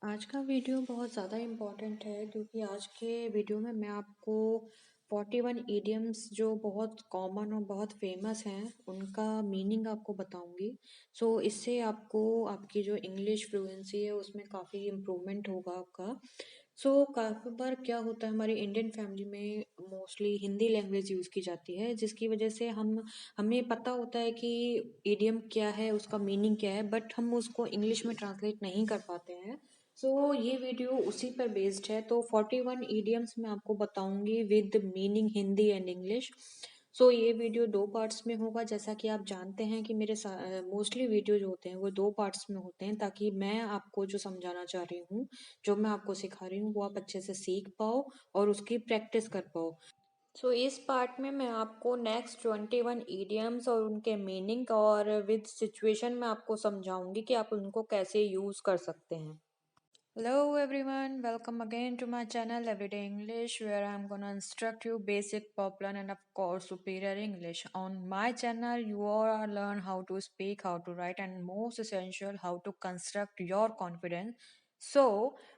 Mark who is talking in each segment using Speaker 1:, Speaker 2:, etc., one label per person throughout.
Speaker 1: आज का वीडियो बहुत ज़्यादा इम्पोर्टेंट है क्योंकि आज के वीडियो में मैं आपको 41 इडियम्स जो बहुत कॉमन और बहुत फेमस हैं उनका मीनिंग आपको बताऊंगी। इससे आपको आपकी जो इंग्लिश फ्लुएंसी है उसमें काफ़ी इम्प्रूवमेंट होगा आपका। काफ़ी बार क्या होता है हमारी इंडियन फैमिली में मोस्टली हिंदी लैंग्वेज यूज़ की जाती है, जिसकी वजह से हमें पता होता है कि इडियम क्या है, उसका मीनिंग क्या है, बट हम उसको इंग्लिश में ट्रांसलेट नहीं कर पाते हैं। ये वीडियो उसी पर बेस्ड है। 41 इडियम्स मैं आपको बताऊंगी with meaning Hindi and English. ये वीडियो दो पार्ट्स में होगा। जैसा कि आप जानते हैं कि मेरे मोस्टली वीडियो जो होते हैं वो दो पार्ट्स में होते हैं, ताकि मैं आपको जो समझाना चाह रही हूँ, जो मैं आपको सिखा रही हूँ, वो आप अच्छे से सीख पाओ और उसकी प्रैक्टिस कर पाओ। इस पार्ट में मैं आपको नेक्स्ट 21 इडियम्स और उनके मीनिंग और विद सिचुएशन में आपको समझाऊंगी कि आप उनको कैसे यूज़ कर सकते हैं। Hello everyone, welcome again to my channel Everyday English, where I'm gonna instruct you basic, popular and of course superior English. On my channel you all learn how to speak, how to write and most essential how to construct your confidence.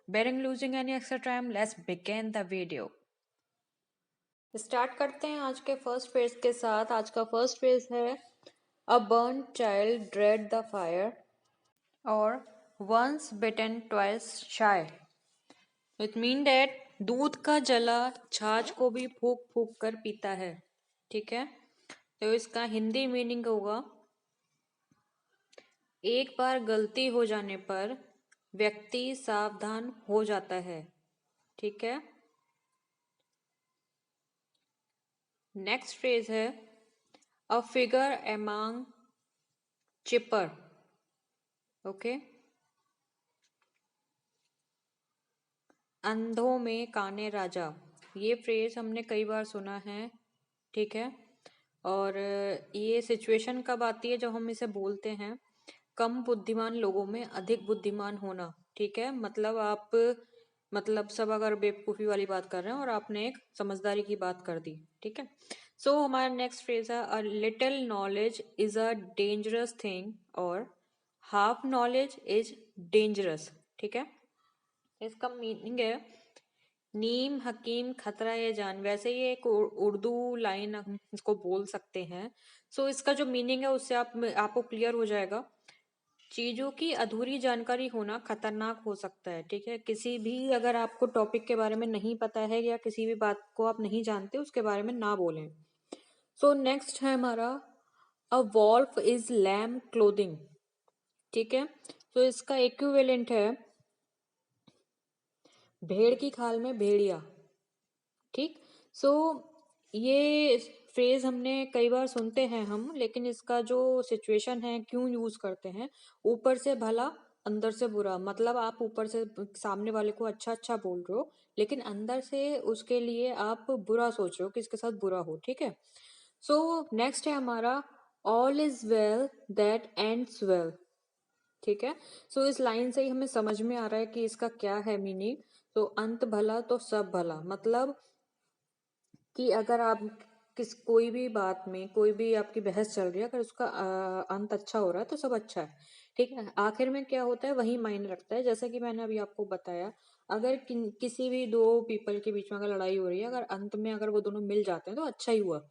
Speaker 1: Bearing losing any extra time, let's begin the video. Start करते हैं आज के first phrase के साथ। आज का first phrase है a burn child dread the fire और once bitten twice shy. It mean that दूध का जला छाछ को भी फूक फूक कर पीता है। ठीक है, तो इसका हिंदी मीनिंग होगा एक बार गलती हो जाने पर व्यक्ति सावधान हो जाता है। ठीक है, नेक्स्ट फ्रेज है a figure among cipher. Okay, अंधों में काने राजा। ये फ्रेज हमने कई बार सुना है। ठीक है, और ये सिचुएशन कब आती है जब हम इसे बोलते हैं कम बुद्धिमान लोगों में अधिक बुद्धिमान होना। ठीक है, मतलब सब अगर बेवकूफ़ी वाली बात कर रहे हैं और आपने एक समझदारी की बात कर दी। ठीक है, हमारा नेक्स्ट फ्रेज है a little knowledge is a dangerous thing और हाफ नॉलेज इज डेंजरस। ठीक है, इसका मीनिंग है नीम हकीम खतरा ये जान। वैसे ये एक उर्दू लाइन हम इसको बोल सकते हैं। इसका जो मीनिंग है उससे आपको क्लियर हो जाएगा। चीजों की अधूरी जानकारी होना खतरनाक हो सकता है। ठीक है, किसी भी अगर आपको टॉपिक के बारे में नहीं पता है या किसी भी बात को आप नहीं जानते उसके बारे में ना बोलें। नेक्स्ट है हमारा अ वॉल्फ इज लैम क्लोथिंग। ठीक है, इसका इक्विवेलेंट है भेड़ की खाल में भेड़िया। ठीक, सो ये फ्रेज हमने कई बार सुनते हैं हम, लेकिन इसका जो सिचुएशन है क्यों यूज करते हैं, ऊपर से भला अंदर से बुरा। मतलब आप ऊपर से सामने वाले को अच्छा अच्छा बोल रहे हो, लेकिन अंदर से उसके लिए आप बुरा सोच रहे हो कि इसके साथ बुरा हो। ठीक है, नेक्स्ट है हमारा all is well that ends well. ठीक है, इस लाइन से ही हमें समझ में आ रहा है कि इसका क्या है मीनिंग। अंत भला तो सब भला। मतलब कि अगर आप कोई भी बात में कोई भी आपकी बहस चल रही है, अगर उसका अंत अच्छा हो रहा है तो सब अच्छा है। ठीक है, आखिर में क्या होता है वही मायने रखता है। जैसे कि मैंने अभी आपको बताया, अगर किसी भी दो पीपल के बीच में अगर लड़ाई हो रही है, अगर अंत में अगर वो दोनों मिल जाते हैं तो अच्छा ही हुआ।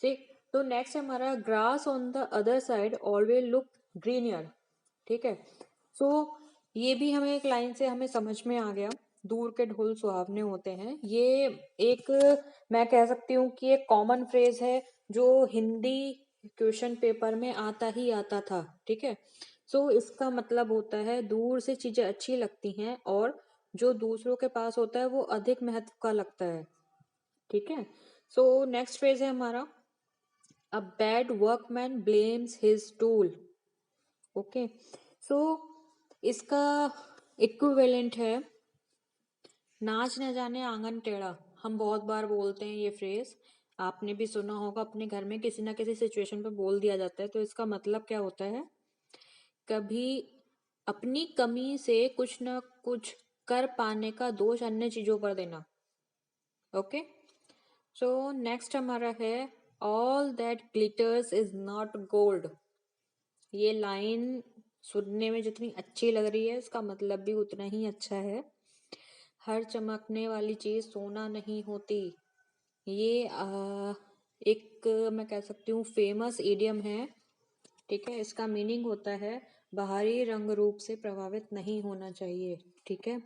Speaker 1: ठीक, नेक्स्ट है हमारा grass on the other side always look greener. ठीक है, सो ये भी हमें एक लाइन से हमें समझ में आ गया, दूर के ढोल सुहावने होते हैं। ये एक, मैं कह सकती हूँ कि एक कॉमन फ्रेज है जो हिंदी क्वेश्चन पेपर में आता ही आता था। ठीक है, इसका मतलब होता है दूर से चीजें अच्छी लगती हैं और जो दूसरों के पास होता है वो अधिक महत्व का लगता है। ठीक है, नेक्स्ट फ्रेज है हमारा a bad workman blames his tool. Okay, so इसका इक्विवेलेंट है नाच न जाने आंगन टेढ़ा। हम बहुत बार बोलते हैं ये फ्रेज, आपने भी सुना होगा, अपने घर में किसी ना किसी सिचुएशन पे बोल दिया जाता है। इसका मतलब क्या होता है, कभी अपनी कमी से कुछ ना कुछ कर पाने का दोष अन्य चीजों पर देना। ओके, नेक्स्ट हमारा है all that glitters is not gold. ये लाइन सुनने में जितनी अच्छी लग रही है इसका मतलब भी उतना ही अच्छा है। हर चमकने वाली चीज सोना नहीं होती। ये एक मैं कह सकती हूँ फेमस इडियम है। ठीक है, इसका मीनिंग होता है बाहरी रंग रूप से प्रभावित नहीं होना चाहिए। ठीक है,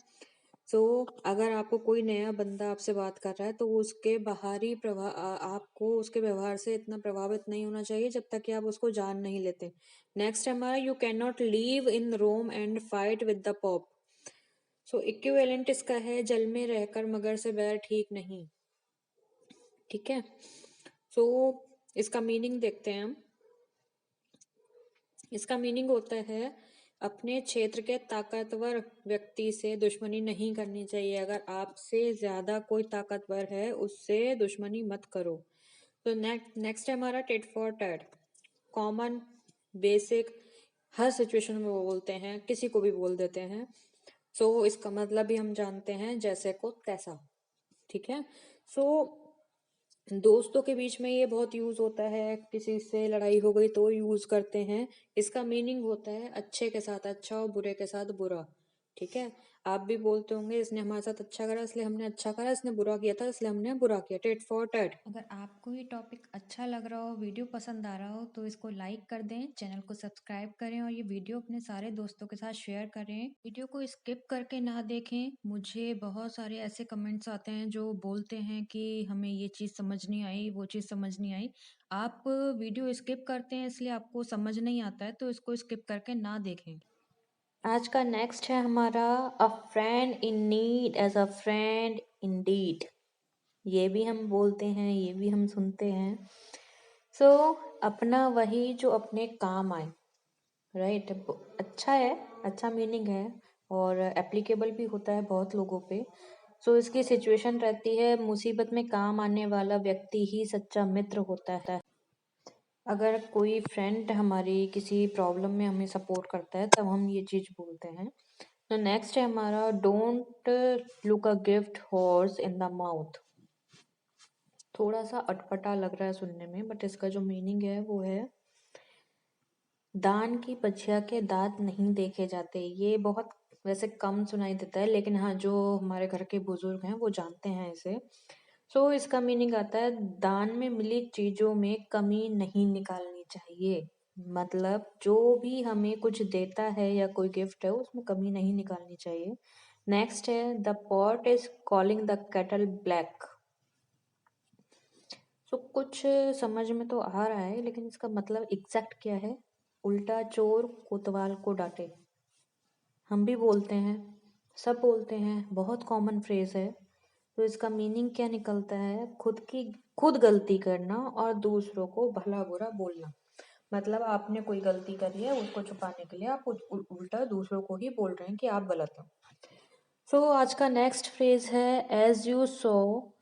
Speaker 1: सो अगर आपको कोई नया बंदा आपसे बात कर रहा है तो उसके बाहरी आपको उसके व्यवहार से इतना प्रभावित नहीं होना चाहिए जब तक कि आप उसको जान नहीं लेते। नेक्स्ट हमारा you can not live in Rome and fight with the pope. So equivalent इसका है जल में रहकर मगर से बैर ठीक नहीं। ठीक है, सो इसका मीनिंग देखते हैं हम। इसका मीनिंग होता है अपने क्षेत्र के ताकतवर व्यक्ति से दुश्मनी नहीं करनी चाहिए। अगर आपसे ज्यादा कोई ताकतवर है उससे दुश्मनी मत करो। तो नेक्स्ट है हमारा tit for tat. Common, basic, her situation में वो बोलते हैं, किसी को भी बोल देते हैं। सो इसका मतलब भी हम जानते हैं, जैसे को तैसा। ठीक है, सो दोस्तों के बीच में ये बहुत यूज होता है, किसी से लड़ाई हो गई तो यूज करते हैं। इसका मीनिंग होता है अच्छे के साथ अच्छा और बुरे के साथ बुरा। ठीक है, आप भी बोलते होंगे इसने हमारे साथ अच्छा करा इसलिए हमने अच्छा करा, इसने बुरा किया था इसलिए हमने बुरा किया। Tit for tat.
Speaker 2: अगर आपको ये टॉपिक अच्छा लग रहा हो, वीडियो पसंद आ रहा हो तो इसको लाइक कर दें, चैनल को सब्सक्राइब करें और ये वीडियो अपने सारे दोस्तों के साथ शेयर करें। वीडियो को स्किप करके ना देखें। मुझे बहुत सारे ऐसे कमेंट्स आते हैं जो बोलते हैं कि हमें ये चीज़ समझ नहीं आई, वो चीज़ समझ नहीं आई। आप वीडियो स्किप करते हैं इसलिए आपको समझ नहीं आता है, तो इसको स्किप करके ना देखें।
Speaker 1: आज का नेक्स्ट है हमारा a friend in need as a friend in deed. ये भी हम बोलते हैं, ये भी हम सुनते हैं। सो अपना वही जो अपने काम आए। राइट, अच्छा है, अच्छा मीनिंग है और एप्लीकेबल भी होता है बहुत लोगों पे। सो इसकी सिचुएशन रहती है मुसीबत में काम आने वाला व्यक्ति ही सच्चा मित्र होता है। अगर कोई फ्रेंड हमारी किसी प्रॉब्लम में हमें सपोर्ट करता है तब हम ये चीज बोलते हैं। तो नेक्स्ट है हमारा don't look a gift horse in the mouth. थोड़ा सा अटपटा लग रहा है सुनने में, बट इसका जो मीनिंग है वो है दान की बछिया के दांत नहीं देखे जाते। ये बहुत वैसे कम सुनाई देता है, लेकिन हाँ जो हमारे घर के बुजुर्ग हैं वो जानते हैं इसे। सो इसका मीनिंग आता है दान में मिली चीजों में कमी नहीं निकालनी चाहिए। मतलब जो भी हमें कुछ देता है या कोई गिफ्ट है उसमें कमी नहीं निकालनी चाहिए। नेक्स्ट है the pot is calling the kettle black. So कुछ समझ में तो आ रहा है, लेकिन इसका मतलब एग्जैक्ट क्या है? उल्टा चोर कोतवाल को डांटे। हम भी बोलते हैं, सब बोलते हैं, बहुत कॉमन फ्रेज है। तो इसका मीनिंग क्या निकलता है? खुद गलती करना और दूसरों को भला बुरा बोलना। मतलब आपने कोई गलती करी है, उसको छुपाने के लिए आप उल्टा दूसरों को ही बोल रहे हैं कि आप गलत हो। सो आज का नेक्स्ट फ्रेज है as you sow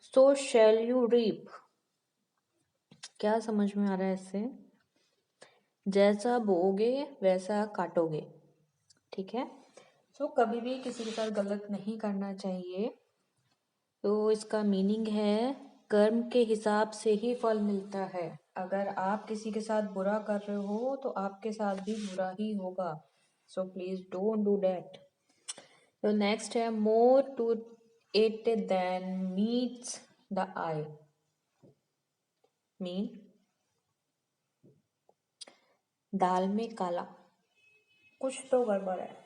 Speaker 1: so shall you reap. क्या समझ में आ रहा है इससे? जैसा बोओगे वैसा काटोगे। ठीक है, सो कभी भी किसी के साथ गलत नहीं करना चाहिए। तो इसका मीनिंग है कर्म के हिसाब से ही फल मिलता है। अगर आप किसी के साथ बुरा कर रहे हो तो आपके साथ भी बुरा ही होगा। So please don't do that. तो नेक्स्ट है more to it than meets the eye. Mean दाल में काला, कुछ तो गड़बड़ है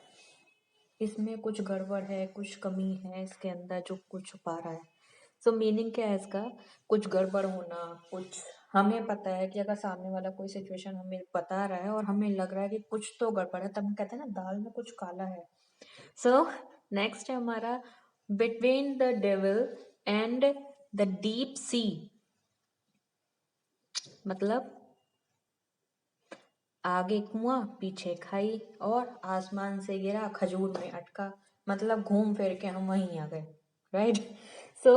Speaker 1: इसमें, कुछ गड़बड़ है, कुछ कमी है इसके अंदर जो कुछ छुपा रहा है। सो मीनिंग क्या है इसका? कुछ गड़बड़ होना, कुछ हमें पता है कि अगर सामने वाला कोई सिचुएशन हमें बता रहा है और हमें लग रहा है कि कुछ तो गड़बड़ है, तब हम कहते हैं ना दाल में कुछ काला है। सो नेक्स्ट है हमारा between the devil and the deep sea. मतलब आगे कुआं पीछे खाई और आसमान से गिरा खजूर में अटका। मतलब घूम फिर के हम वहीं आ गए। राइट, सो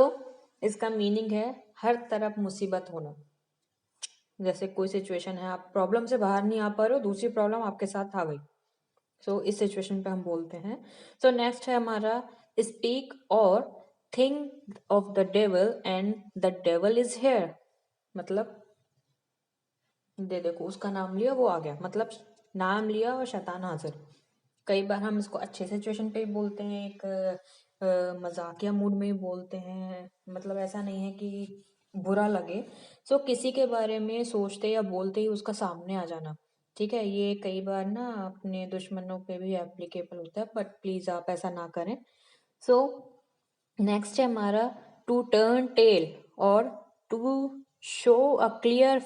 Speaker 1: इसका मीनिंग है हर तरफ मुसीबत होना। जैसे कोई सिचुएशन है, आप प्रॉब्लम से बाहर नहीं आ पा रहे हो, दूसरी प्रॉब्लम आपके साथ आ गई। सो इस सिचुएशन पे हम बोलते हैं। सो नेक्स्ट है हमारा स्पीक और think of the devil and the devil is here. मतलब देखो उसका नाम लिया वो आ गया। मतलब नाम लिया और शैतान हाजिर। कई बार हम इसको अच्छे सिचुएशन पे भी बोलते हैं, एक मजाकिया मूड में भी बोलते हैं, मतलब ऐसा नहीं है कि बुरा लगे। सो किसी के बारे में सोचते या बोलते ही उसका सामने आ जाना, ठीक है, ये कई बार ना अपने दुश्मनों पे भी एप्लीकेबल होता है, बट प्लीज आप ऐसा ना करें। सो नेक्स्ट है हमारा टू टर्न टेल और to show a clear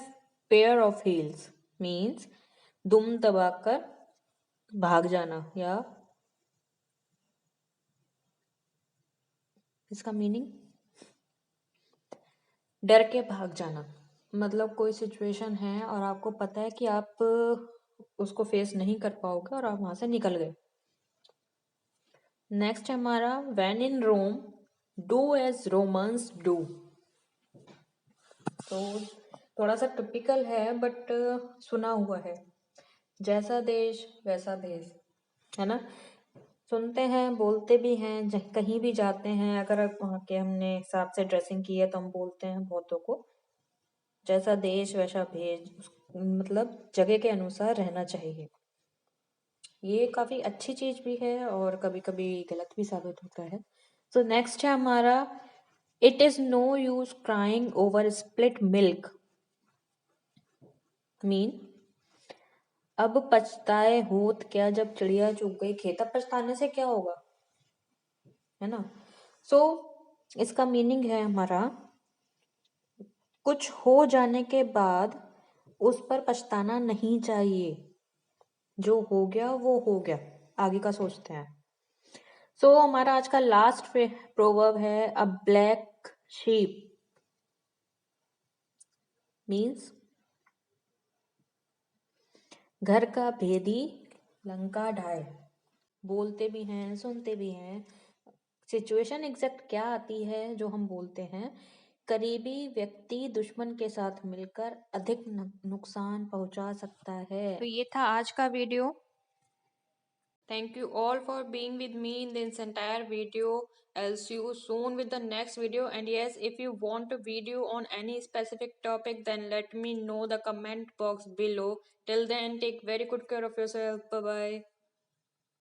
Speaker 1: pair of heels, means दुम दबाकर भाग जाना, या इसका मीनिंग डर के भाग जाना। मतलब कोई सिचुएशन है और आपको पता है कि आप उसको फेस नहीं कर पाओगे और आप वहां से निकल गए। नेक्स्ट है हमारा when in Rome do as Romans do. तो थोड़ा सा टिपिकल है बट सुना हुआ है, जैसा देश वैसा भेष, है ना। सुनते हैं, बोलते भी हैं, कहीं भी जाते हैं, अगर वहाँ के हमने हिसाब से ड्रेसिंग की है तो हम बोलते हैं बहुतों को जैसा देश वैसा भेष, मतलब जगह के अनुसार रहना चाहिए। ये काफी अच्छी चीज भी है और कभी कभी गलत भी साबित होता है। सो नेक्स्ट है हमारा it is no use crying over split milk, mean अब पछताए होत क्या जब चिड़िया चुग गई खेत। अब पछताने से क्या होगा, है ना। सो इसका मीनिंग है हमारा कुछ हो जाने के बाद उस पर पछताना नहीं चाहिए, जो हो गया वो हो गया, आगे का सोचते हैं। सो हमारा आज का लास्ट प्रोवर्ब है अ ब्लैक शीप, मीन्स घर का भेदी लंका ढाए। बोलते भी हैं, सुनते भी हैं, सिचुएशन एग्जैक्ट क्या आती है जो हम बोलते हैं, करीबी व्यक्ति दुश्मन के साथ मिलकर अधिक नुकसान पहुंचा सकता है। तो ये था आज का video. Thank you all for being with me in this entire video. I'll see you soon with the next video. And yes, if you want a video on any specific topic, then let me know the comment box below. Till then, take very good care of yourself. Bye bye.